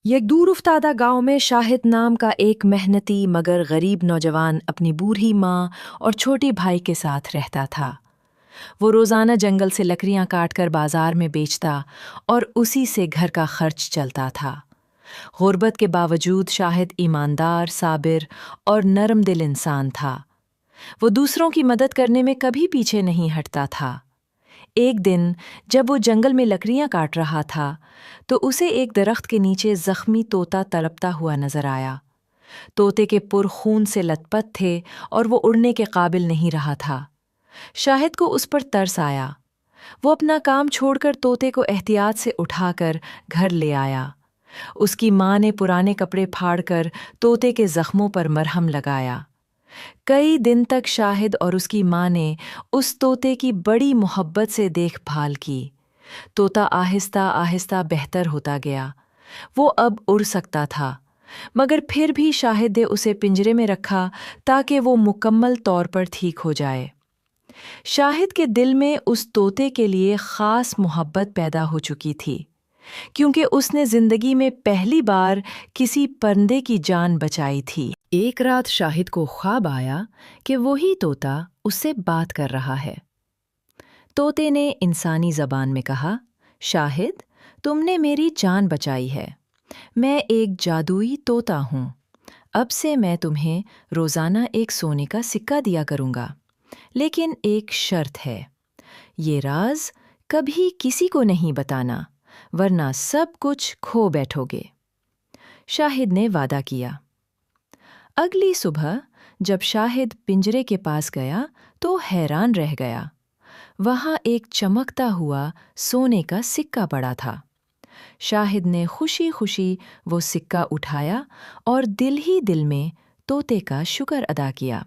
एक दूर उफ्तादा गांव में शाहिद नाम का एक मेहनती मगर गरीब नौजवान अपनी बूढ़ी माँ और छोटे भाई के साथ रहता था। वो रोज़ाना जंगल से लकड़ियाँ काटकर बाजार में बेचता और उसी से घर का खर्च चलता था। गुर्बत के बावजूद शाहिद ईमानदार, साबिर और नरम दिल इंसान था। वो दूसरों की मदद करने में कभी पीछे नहीं हटता था। एक दिन जब वो जंगल में लकड़ियां काट रहा था तो उसे एक दरख्त के नीचे जख्मी तोता तड़पता हुआ नजर आया। तोते के पुर खून से लथपथ थे और वो उड़ने के काबिल नहीं रहा था। शाहिद को उस पर तरस आया। वो अपना काम छोड़कर तोते को एहतियात से उठाकर घर ले आया। उसकी माँ ने पुराने कपड़े फाड़कर तोते के जख्मों पर मरहम लगाया। कई दिन तक शाहिद और उसकी माँ ने उस तोते की बड़ी मोहब्बत से देखभाल की। तोता आहिस्ता आहिस्ता बेहतर होता गया। वो अब उड़ सकता था, मगर फिर भी शाहिद ने उसे पिंजरे में रखा ताकि वो मुकम्मल तौर पर ठीक हो जाए। शाहिद के दिल में उस तोते के लिए ख़ास मोहब्बत पैदा हो चुकी थी, क्योंकि उसने जिंदगी में पहली बार किसी परिंदे की जान बचाई थी। एक रात शाहिद को ख्वाब आया कि वही तोता उससे बात कर रहा है। तोते ने इंसानी ज़बान में कहा, शाहिद, तुमने मेरी जान बचाई है। मैं एक जादुई तोता हूँ। अब से मैं तुम्हें रोज़ाना एक सोने का सिक्का दिया करूँगा, लेकिन एक शर्त है। ये राज कभी किसी को नहीं बताना, वरना सब कुछ खो बैठोगे। शाहिद ने वादा किया। अगली सुबह जब शाहिद पिंजरे के पास गया तो हैरान रह गया। वहाँ एक चमकता हुआ सोने का सिक्का पड़ा था। शाहिद ने खुशी खुशी वो सिक्का उठाया और दिल ही दिल में तोते का शुक्र अदा किया।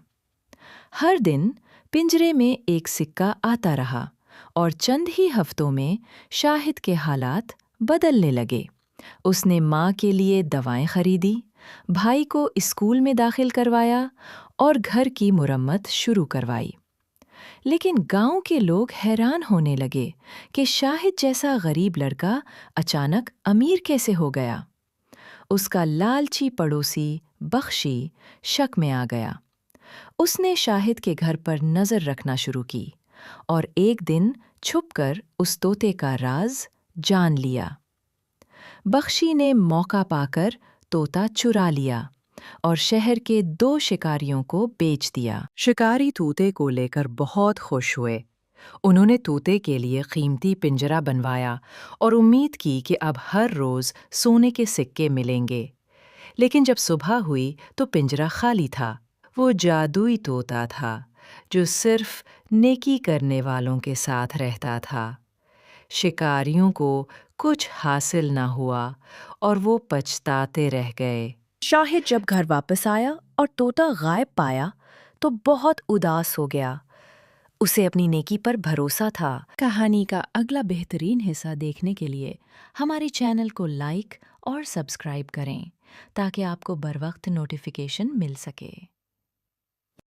हर दिन पिंजरे में एक सिक्का आता रहा और चंद ही हफ्तों में शाहिद के हालात बदलने लगे। उसने माँ के लिए दवाएं खरीदी, भाई को स्कूल में दाखिल करवाया और घर की मुरम्मत शुरू करवाई। लेकिन गांव के लोग हैरान होने लगे कि शाहिद जैसा गरीब लड़का अचानक अमीर कैसे हो गया। उसका लालची पड़ोसी बख्शी शक में आ गया। उसने शाहिद के घर पर नज़र रखना शुरू की और एक दिन छुपकर उस तोते का राज जान लिया। बख्शी ने मौका पाकर तोता चुरा लिया और शहर के 2 शिकारियों को बेच दिया। शिकारी तोते को लेकर बहुत खुश हुए। उन्होंने तोते के लिए कीमती पिंजरा बनवाया और उम्मीद की कि अब हर रोज सोने के सिक्के मिलेंगे। लेकिन जब सुबह हुई तो पिंजरा खाली था। वो जादुई तोता था जो सिर्फ नेकी करने वालों के साथ रहता था। शिकारियों को कुछ हासिल न हुआ और वो पछताते रह गए। शाहिद जब घर वापस आया और तोता गायब पाया तो बहुत उदास हो गया। उसे अपनी नेकी पर भरोसा था। कहानी का अगला बेहतरीन हिस्सा देखने के लिए हमारे चैनल को लाइक और सब्सक्राइब करें ताकि आपको बर वक्त नोटिफिकेशन मिल सके।